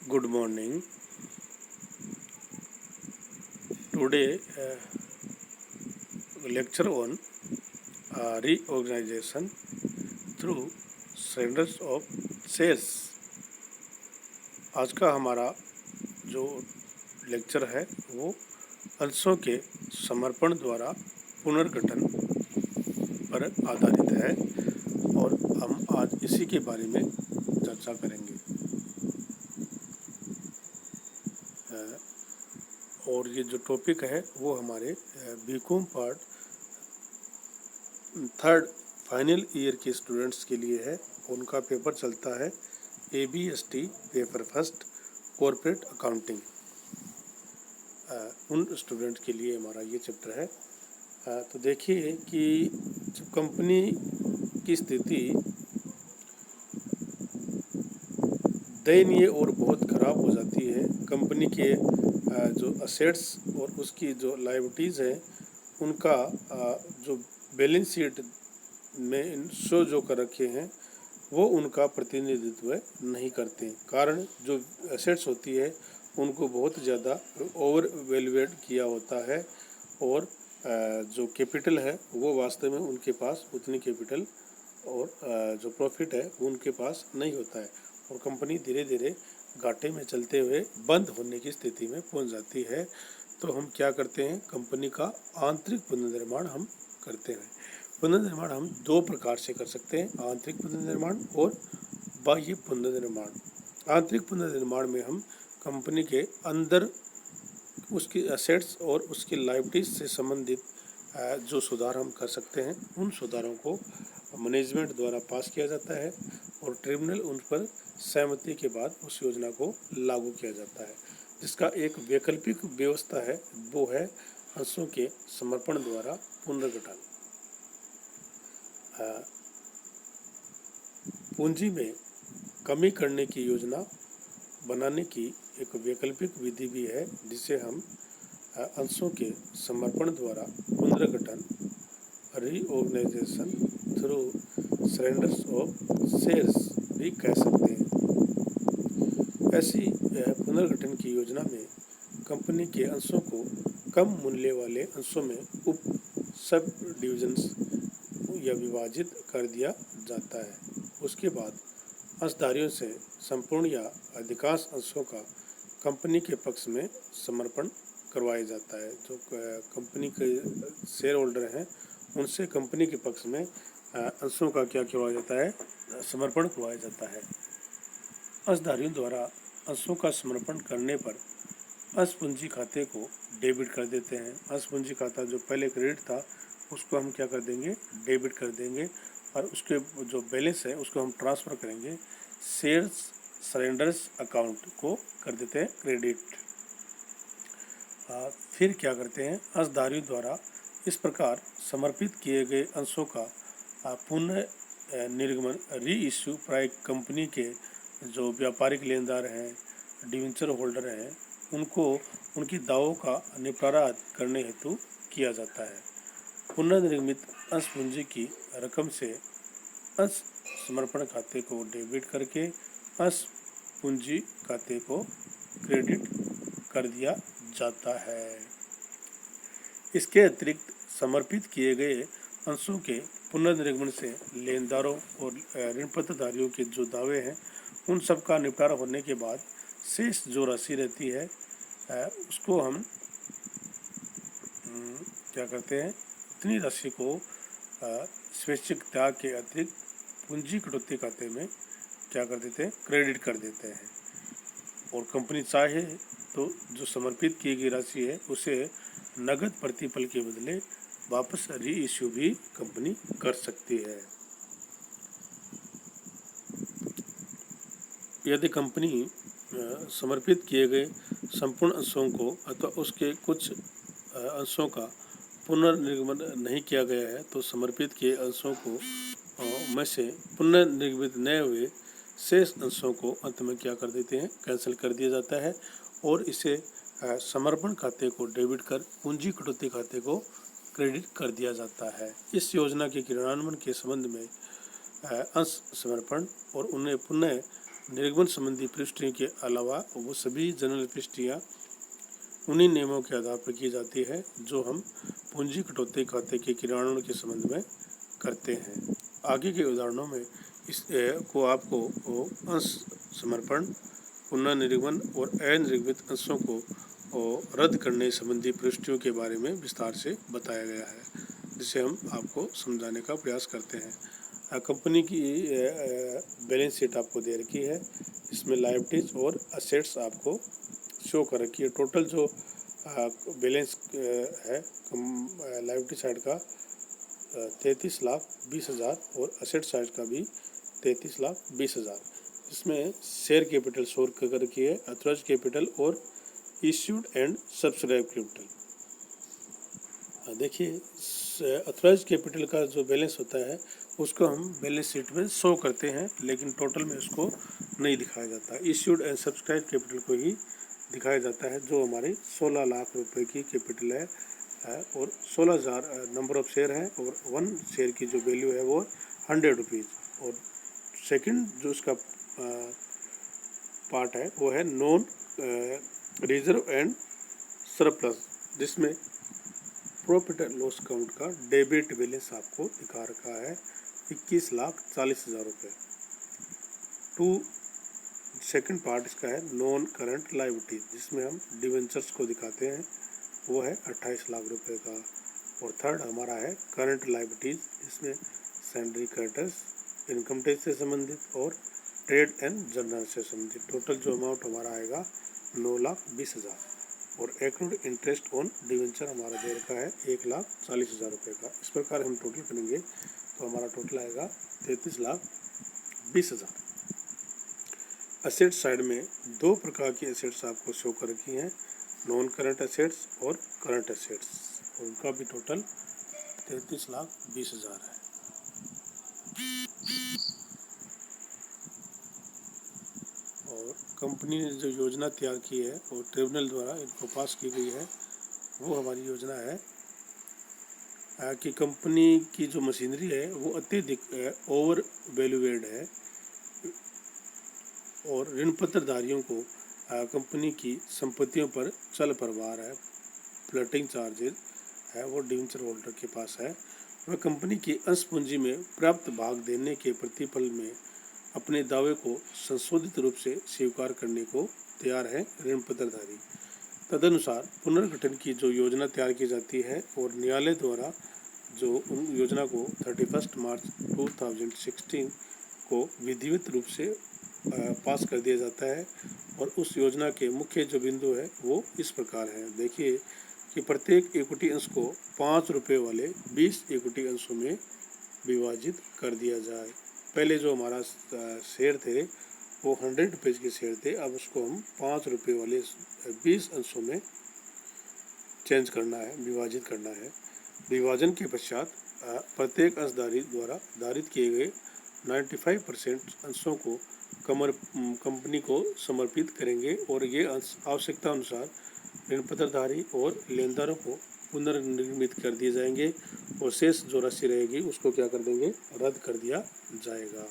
Good morning. Today, lecture on reorganization through surrenders of shares. आज का हमारा जो लेक्चर है वो अंशों के समर्पण द्वारा पुनर्गठन पर आधारित है और हम आज इसी के बारे में चर्चा करेंगे। और ये जो टॉपिक है वो हमारे BCom part third final year के स्टूडेंट्स के लिए है। उनका पेपर चलता है ABST paper first corporate accounting. उन स्टूडेंट के लिए हमारा ये चैप्टर है। तो देखिए कि जब कंपनी की स्थिति दयनीय और बहुत ख़राब हो जाती है, कंपनी के जो असेट्स और उसकी जो लायबिलिटीज़ हैं उनका जो बैलेंस शीट में शो जो कर रखे हैं वो उनका प्रतिनिधित्व नहीं करते। कारण जो एसेट्स होती है उनको बहुत ज़्यादा ओवर वैल्यूएट किया होता है और जो कैपिटल है वो वास्तव में उनके पास उतनी कैपिटल और जो प्रॉफिट है वो उनके पास नहीं होता है और कंपनी धीरे धीरे घाटे में चलते हुए बंद होने की स्थिति में पहुंच जाती है। तो हम क्या करते हैं, कंपनी का आंतरिक पुनर्निर्माण हम करते हैं। पुनर्निर्माण हम दो प्रकार से कर सकते हैं, आंतरिक पुनर्निर्माण और बाह्य पुनर्निर्माण। आंतरिक पुनर्निर्माण में हम कंपनी के अंदर उसकी एसेट्स और उसकी लायबिलिटीज से संबंधित जो सुधार हम कर सकते हैं उन सुधारों को मैनेजमेंट द्वारा पास किया जाता है और ट्रिब्यूनल उन पर सहमति के बाद उस योजना को लागू किया जाता है। जिसका एक वैकल्पिक व्यवस्था है वो है अंशों के समर्पण द्वारा पुनर्गठन। पूंजी में कमी करने की योजना बनाने की एक वैकल्पिक विधि भी है जिसे हम अंशों के समर्पण द्वारा पुनर्गठन reorganisation through surrenders of shares भी कह सकते हैं। ऐसी पुनर्गठन की योजना में कंपनी के अंशों को कम मूल्य वाले अंशों में उप सब डिविजन्स या विभाजित कर दिया जाता है। उसके बाद अंशधारियों से संपूर्ण या अधिकांश अंशों का कंपनी के पक्ष में समर्पण करवाया जाता है। जो कंपनी के शेयर होल्डर हैं उनसे कंपनी के पक्ष में अंशों का क्या करवाया जाता है, समर्पण करवाया जाता है। अंशधारियों द्वारा अंशों का समर्पण करने पर अंश पूंजी खाते को डेबिट कर देते हैं। अंश पूंजी खाता जो पहले क्रेडिट था उसको हम क्या कर देंगे, डेबिट कर देंगे और उसके जो बैलेंस है उसको हम ट्रांसफ़र करेंगे, शेयर्स सरेंडर्स अकाउंट को कर देते हैं क्रेडिट। फिर क्या करते हैं, अंशधारियों द्वारा इस प्रकार समर्पित किए गए अंशों का पुनः निर्गमन री इश्यू प्राय कंपनी के जो व्यापारिक लेनदार हैं, डिवेंचर होल्डर हैं, उनको उनकी दावों का निपटारा करने हेतु किया जाता है। पुनर्निर्मित अंश पूंजी की रकम से अंश समर्पण खाते को डेबिट करके अंश पूंजी खाते को क्रेडिट कर दिया जाता है। इसके अतिरिक्त समर्पित किए गए अंशों के पुनर्निर्गमन से लेनदारों और ऋण पत्रधारियों के जो दावे हैं उन सब का निपटारा होने के बाद शेष जो राशि रहती है उसको हम क्या करते हैं, इतनी राशि को स्वैच्छिक त्याग के अतिरिक्त पूंजी कटौती खाते में क्या कर देते हैं, क्रेडिट कर देते हैं। और कंपनी चाहे तो जो समर्पित की गई राशि है उसे नगद प्रतिफल के बदले वापस री इश्यू भी कंपनी कर सकती है। यदि कंपनी समर्पित किए गए संपूर्ण अंशों को अथवा उसके कुछ अंशों का पुनर्निर्गमन नहीं किया गया है तो समर्पित किए अंशों को में से पुनर्निर्मित नए हुए शेष अंशों को अंत में क्या कर देते हैं, कैंसिल कर दिया जाता है और इसे समर्पण खाते को डेबिट कर पूंजी कटौती खाते को क्रेडिट कर दिया जाता है। इस योजना के क्रियान्वयन के संबंध में अंश समर्पण और उन्हें पुनः निर्गमन संबंधी प्रविष्टियों के अलावा वो सभी जनरल प्रविष्टियाँ उन्हीं नियमों के आधार पर की जाती है जो हम पूंजी कटौती खाते के क्रियान्वयन के संबंध में करते हैं। आगे के उदाहरणों में इस को आपको अंश समर्पण, पुनर्निर्गमन और अनिर्गमित अंशों को रद्द करने संबंधी प्रविष्टियों के बारे में विस्तार से बताया गया है, जिसे हम आपको समझाने का प्रयास करते हैं। कंपनी की बैलेंस शीट आपको दे रखी है, इसमें लायबिलिटीज और असेट्स आपको शो कर रखी है। टोटल जो बैलेंस है लायबिलिटी साइड का 33,20,000 और असेट साइड का भी 33,20,000। इसमें शेयर कैपिटल शो कर रखी है, अथराइज कैपिटल और इश्यूड एंड सब्सक्राइब कैपिटल। देखिए अथराइज कैपिटल का जो बैलेंस होता है उसको हम बैलेंस शीट में शो करते हैं, लेकिन टोटल में उसको नहीं दिखाया जाता। इश्यूड एंड सब्सक्राइब कैपिटल को ही दिखाया जाता है, जो हमारी 16 लाख रुपए की कैपिटल है और 16,000 नंबर ऑफ शेयर है और 1 शेयर की जो वैल्यू है वो 100 रुपीज़। और सेकंड जो इसका पार्ट है वो है नॉन रिजर्व एंड सरप्लस, जिसमें प्रॉफिट एंड लॉस अकाउंट का डेबिट बैलेंस आपको दिखा रखा है 21,40,000 रुपये। सेकंड पार्ट इसका है नॉन करंट लायबिलिटी, जिसमें हम डिवेंचर्स को दिखाते हैं, वो है 28 लाख रुपए का। और थर्ड हमारा है करंट लायबिलिटीज, जिसमें सैलरी क्रेडिटर्स, इनकम टैक्स से संबंधित और ट्रेड एंड जर्नल से संबंधित। टोटल जो अमाउंट हमारा आएगा 9,20,000। और एक्रूड इंटरेस्ट ऑन डिवेंचर हमारा दे रखा है 1,40,000 रुपये का। इस प्रकार हम टोटल करेंगे तो हमारा टोटल आएगा 33,20,000। एसेट साइड में दो प्रकार की एसेट्स आपको शो कर रखी हैं, नॉन करंट एसेट्स और करंट एसेट्स, उनका भी टोटल 33,20,000 है। और कंपनी ने जो योजना तैयार की है और ट्रिब्यूनल द्वारा इनको पास की गई है, वो हमारी योजना है कि कंपनी की जो मशीनरी है वो अत्यधिक ओवर वैल्यूएड है और ऋण पत्रधारियों को कंपनी की संपत्तियों पर चल प्रभार है, फ्लोटिंग चार्जेज है, वो डिवेंचर होल्डर के पास है। वह कंपनी की अंश पूंजी में प्राप्त भाग देने के प्रतिफल में अपने दावे को संशोधित रूप से स्वीकार करने को तैयार है ऋण पत्रधारी। तदनुसार पुनर्गठन की जो योजना तैयार की जाती है और न्यायालय द्वारा जो उन योजना को 31 मार्च 2016 को विधिवत रूप से पास कर दिया जाता है। और उस योजना के मुख्य जो बिंदु है वो इस प्रकार है। देखिए कि प्रत्येक इक्विटी अंश को 5 रुपये वाले 20 इक्विटी अंशों में विभाजित कर दिया जाए। पहले जो हमारा शेयर थे वो 100 रुपीज़ के शेयर थे, अब उसको हम 5 रुपये वाले 20 अंशों में चेंज करना है, विभाजित करना है। विभाजन के पश्चात प्रत्येक अंशधारी द्वारा धारित किए गए 95% अंशों को कंपनी को समर्पित करेंगे और ये अंश आवश्यकता अनुसार ऋण पत्रधारी और लेनदारों को पुनर्निर्मित कर दिए जाएंगे और शेष जो राशि रहेगी उसको क्या कर देंगे, रद्द कर दिया जाएगा।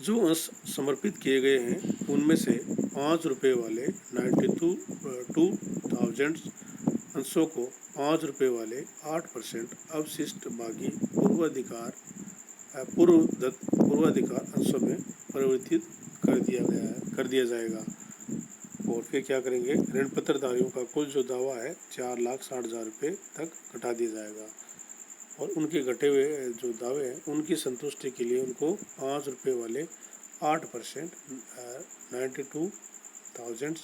जो अंश समर्पित किए गए हैं उनमें से 5 रुपये वाले 92,000 अंशों को 5 रुपये वाले 8% अवशिष्ट भागी पूर्वाधिकार अंशों में परिवर्तित कर दिया जाएगा। और फिर क्या करेंगे, ऋण पत्रधारियों का कुल जो दावा है 4,60,000 रुपये तक घटा दिया जाएगा और उनके घटे हुए जो दावे हैं उनकी संतुष्टि के लिए उनको 5 रुपये वाले 8% 92,000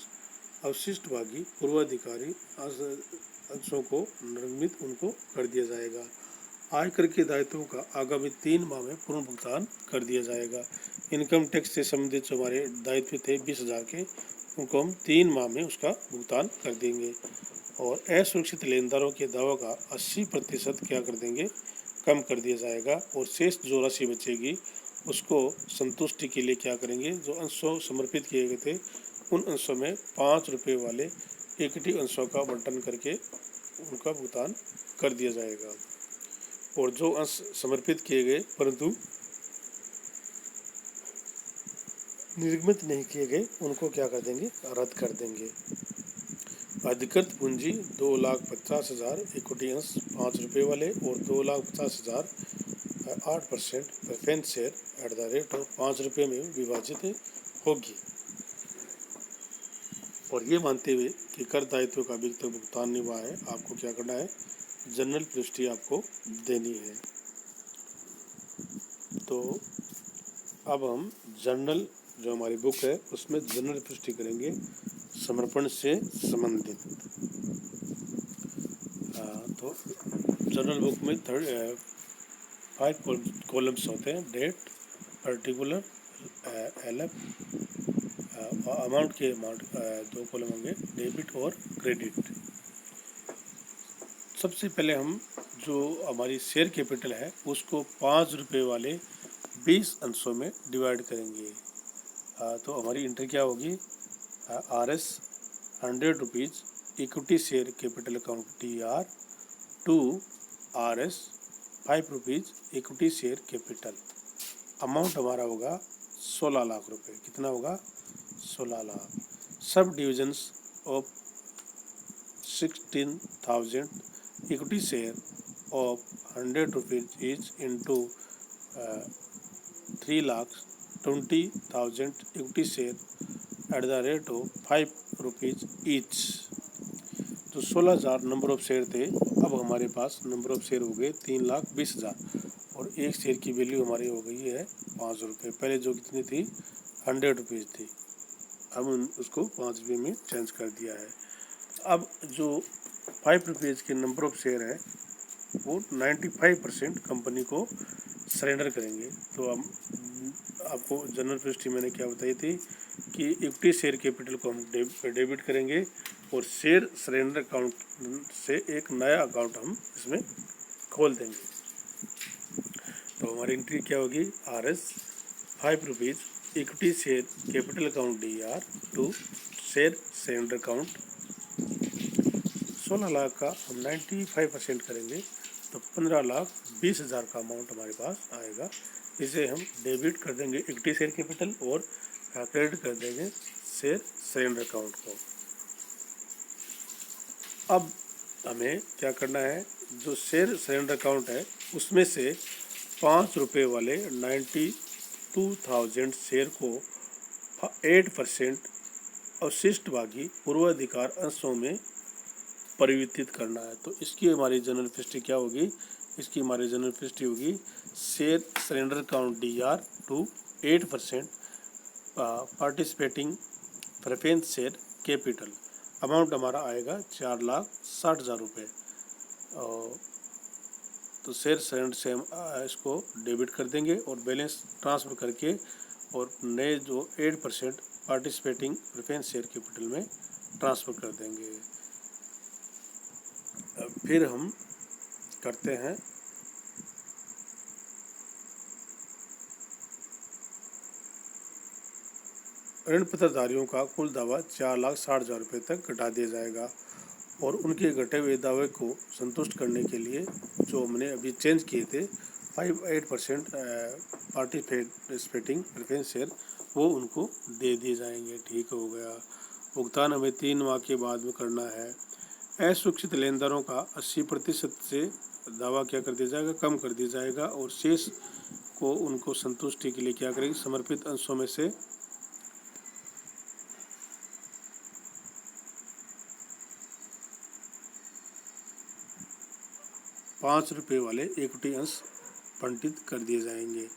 अवशिष्ट भागी पूर्वाधिकारी अंशों को निर्मित उनको कर दिया जाएगा। आयकर के दायित्वों का आगामी 3 माह में पूर्ण भुगतान कर दिया जाएगा। इनकम टैक्स से संबंधित जो हमारे दायित्व थे 20,000 के, उनको हम 3 माह में उसका भुगतान कर देंगे। और असुरक्षित लेनदारों के दावा का 80% क्या कर देंगे, कम कर दिया जाएगा। और शेष जो राशि बचेगी उसको संतुष्टि के लिए क्या करेंगे, जो अंशों समर्पित किए गए थे उन अंशों में 5 रुपये वाले इक्विटी अंशों का बंटन करके उनका भुगतान कर दिया जाएगा। और जो अंश समर्पित किए गए परंतु निर्गमित नहीं किए गए उनको क्या कर देंगे, रद्द कर देंगे। अधिकृत पूंजी 2,50,000 इक्विटी अंश ₹5 वाले और 2,50,000 8% preference share at the rate of ₹5 में विभाजित होगी। और ये मानते हुए कि कर दायित्व का अभी तक भुगतान नहीं हुआ है, आपको क्या करना है, जनरल प्रविष्टि आपको देनी है। तो अब हम जनरल जो हमारी बुक है उसमें जनरल प्रविष्टि करेंगे समर्पण से संबंधित। तो जनरल बुक में 5 कॉलम्स होते हैं, डेट, पर्टिकुलर, एलएफ, अमाउंट के अमाउंट 2 कॉलम होंगे, डेबिट और क्रेडिट। सबसे पहले हम जो हमारी शेयर कैपिटल है उसको ₹5 वाले 20 अंशों में डिवाइड करेंगे। तो हमारी एंट्री क्या होगी, RS ₹100 equity share capital account TR to RS ₹5 equity share capital. Amount हमारा होगा 16 लाख रुपए। कितना होगा, 16 लाख। सब divisions of 16,000 equity share of ₹100 each into 3,20,000 equity share at the rate of ₹5 each. तो 16,000 नंबर ऑफ शेयर थे, अब हमारे पास नंबर ऑफ शेयर हो गए 3,20,000 और एक शेयर की वैल्यू हमारी हो गई है ₹5। पहले जो कितनी थी, ₹100 थी, अब उसको ₹5 में चेंज कर दिया है। अब जो ₹5 के नंबर ऑफ शेयर है वो 95% कंपनी को सरेंडर करेंगे। तो हम आपको जनरल प्रविष्टि मैंने क्या बताई थी कि इक्विटी शेयर कैपिटल को हम डेबिट करेंगे और शेयर सरेंडर अकाउंट से एक नया अकाउंट हम इसमें खोल देंगे। तो हमारी एंट्री क्या होगी, RS ₹5 equity share capital account DR to share surrender account. 16 lakh का हम 95% करेंगे तो 15,20,000 का अमाउंट हमारे पास आएगा। इसे हम डेबिट कर देंगे इक्विटी शेयर कैपिटल और क्रेडिट कर देंगे शेयर सरेंडर अकाउंट को। अब हमें क्या करना है, जो शेयर सरेंडर अकाउंट है उसमें से ₹5 वाले 92,000 शेयर को 8% अवशिष्ट भागी पूर्वाधिकार अंशों में परिवर्तित करना है। तो इसकी हमारी जनरल प्रविष्टि क्या होगी, इसकी हमारी जनरल प्रविष्टि होगी share surrender account DR to 8% participating preference share capital. Amount हमारा आएगा 4,60,000 रुपये। तो शेयर सरेंडर से हम इसको डेबिट कर देंगे और बैलेंस ट्रांसफ़र करके और नए जो 8% पार्टिसिपेटिंग प्रेफरेंस शेयर कैपिटल में ट्रांसफ़र कर देंगे। फिर हम करते हैं ऋण पत्रधारियों का कुल दावा 4,60,000 रुपये तक घटा दिया जाएगा और उनके घटे हुए दावे को संतुष्ट करने के लिए जो हमने अभी चेंज किए थे 8% पार्टिसिपेटिंग प्रेफरेंस शेयर वो उनको दे दिए जाएंगे। ठीक हो गया। भुगतान हमें 3 माह के बाद में करना है। असुरक्षित लेनदारों का 80% से दावा क्या कर दिया जाएगा, कम कर दिया जाएगा और शेष को उनको संतुष्टि के लिए क्या करेंगे, समर्पित अंशों में से ₹5 वाले इक्विटी अंश बंटित कर दिए जाएंगे।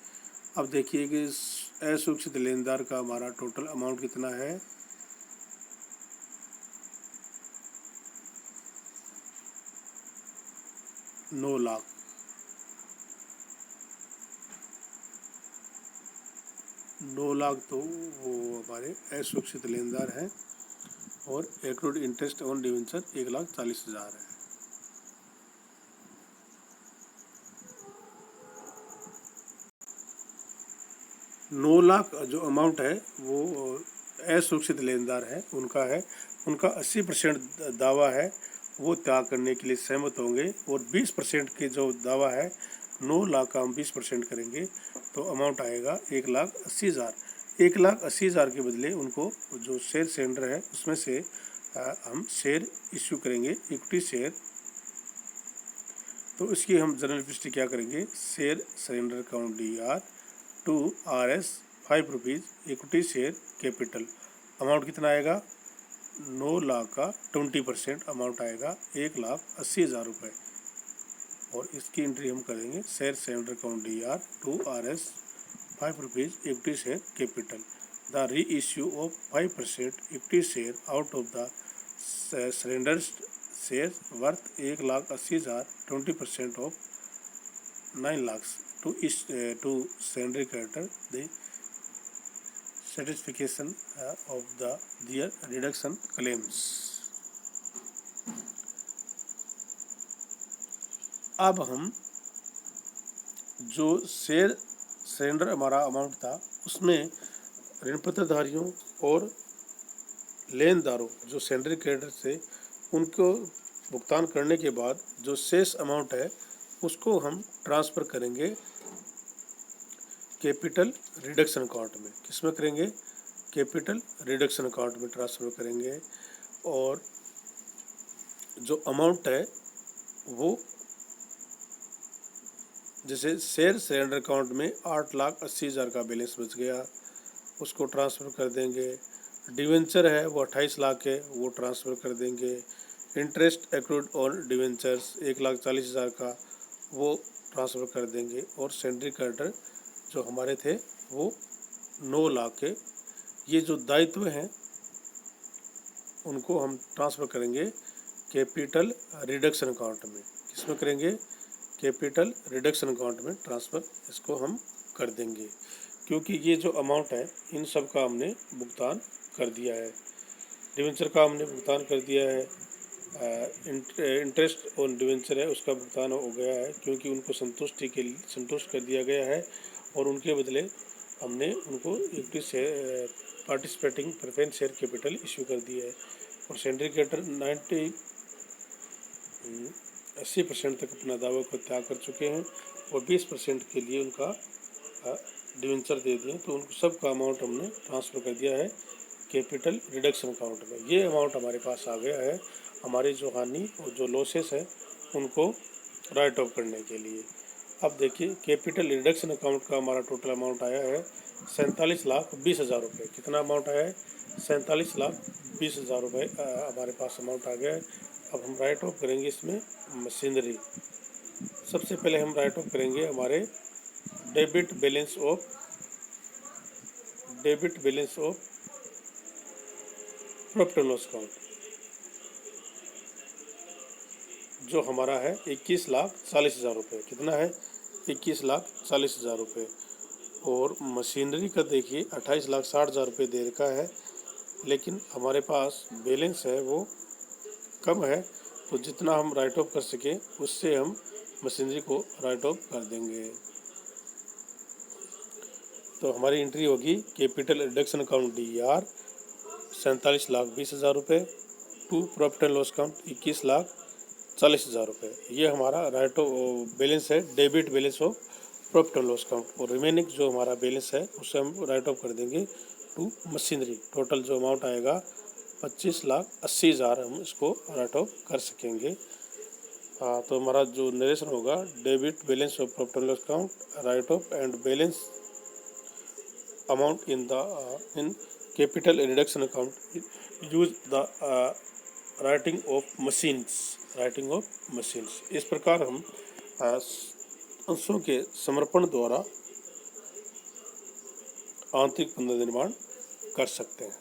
अब देखिए कि असुरक्षित लेनदार का हमारा टोटल अमाउंट कितना है, ₹9 लाख। तो वो हमारे असुरक्षित लेनदार हैं और एक्रूड इंटरेस्ट ऑन डिवेंचर 1,40,000 है। ₹9 लाख जो अमाउंट है वो असुरक्षित लेनदार है, उनका 80% दावा है वो त्याग करने के लिए सहमत होंगे और 20% के जो दावा है 9 लाख का हम 20% करेंगे तो अमाउंट आएगा 1,80,000। 1,80,000 के बदले उनको जो शेयर सरेंडर है उसमें से हम शेयर इश्यू करेंगे, इक्विटी शेयर। तो इसकी हम जनरल लिस्ट क्या करेंगे, share surrender account DR to RS 5 rupees equity share capital. Amount कितना आएगा, 9 लाख का 20% अमाउंट आएगा, 1,80,000 रुपये। और इसकी एंट्री हम करेंगे share surrender account DR to RS 5 rupees equity share capital. The reissue of 5% equity share out of the surrender share worth 1,80,000 20% of 9 lakh to surrender creditor the satisfaction of their reduction claims। अब हम जो share surrender हमारा amount था उसमें ऋण पत्रधारियों और लेनदारों जो सरेंडर क्रेडिटर थे उनको भुगतान करने के बाद जो शेष अमाउंट है उसको हम ट्रांसफ़र करेंगे कैपिटल रिडक्शन अकाउंट में। किस में करेंगे, कैपिटल रिडक्शन अकाउंट में ट्रांसफ़र करेंगे। और जो अमाउंट है वो जैसे शेयर सरेंडर अकाउंट में 8,80,000 का बैलेंस बच गया, उसको ट्रांसफ़र कर देंगे। डिवेंचर है वो 28 लाख है, वो ट्रांसफ़र कर देंगे। इंटरेस्ट एक्रूड ऑन डिवेंचर्स 1,40,000 का, वो ट्रांसफ़र कर देंगे। और सरेंडर क्रेडिटर जो हमारे थे वो 9 लाख के, ये जो दायित्व हैं उनको हम ट्रांसफ़र करेंगे कैपिटल रिडक्शन अकाउंट में। किसमें करेंगे, कैपिटल रिडक्शन अकाउंट में ट्रांसफ़र इसको हम कर देंगे, क्योंकि ये जो अमाउंट है इन सब का हमने भुगतान कर दिया है। डिवेंचर का हमने भुगतान कर दिया है, इंटरेस्ट ऑन डिवेंचर है उसका भुगतान हो गया है, क्योंकि उनको संतुष्ट कर दिया गया है। और उनके बदले हमने उनको इक्विटी से participating preference share capital issue कर दिया है। और सरेंडर क्रेडिटर 80% तक अपना दावा को त्याग कर चुके हैं और 20% के लिए उनका डिवेंचर दे दिए। तो उनको सब का अमाउंट हमने ट्रांसफ़र कर दिया है कैपिटल रिडक्शन अकाउंट में। ये अमाउंट हमारे पास आ गया है हमारी जो हानि और जो लॉसेस है उनको राइट ऑफ करने के लिए। अब देखिए कैपिटल रिडक्शन अकाउंट का हमारा टोटल अमाउंट आया है 47,20,000 रुपये। कितना अमाउंट आया है, 47,20,000 रुपये हमारे पास अमाउंट आ गया है। अब हम राइट ऑफ करेंगे इसमें मशीनरी। सबसे पहले हम राइट ऑफ करेंगे हमारे debit balance of profit and loss account, जो हमारा है 21,40,000 रुपये। कितना है, 21,40,000 रुपये। और मशीनरी का देखिए 28,60,000 रुपये दे रखा है, लेकिन हमारे पास बैलेंस है वो कम है, तो जितना हम राइट ऑफ कर सकें उससे हम मशीनरी को राइट ऑफ कर देंगे। तो हमारी एंट्री होगी कैपिटल रिडक्शन अकाउंट DR 47,20,000 रुपये to profit and loss account 21,40,000 रुपये। ये हमारा राइट ऑफ बैलेंस है, debit balance of profit and loss account. और रिमेनिंग जो हमारा बैलेंस है उससे हम राइट ऑफ कर देंगे टू मशीनरी। टोटल जो अमाउंट आएगा 25,80,000 हम इसको राइट ऑफ कर सकेंगे। तो हमारा जो नरेशन होगा, debit balance of profit and loss account, right of and balance amount in capital reduction account, use the writing of machines. इस प्रकार हम अंशों के समर्पण द्वारा आंतरिक पुनर्निर्माण कर सकते हैं।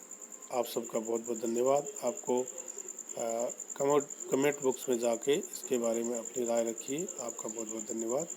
आप सबका बहुत बहुत धन्यवाद। आपको कमेंट बॉक्स में जाके इसके बारे में अपनी राय रखिए। आपका बहुत बहुत धन्यवाद।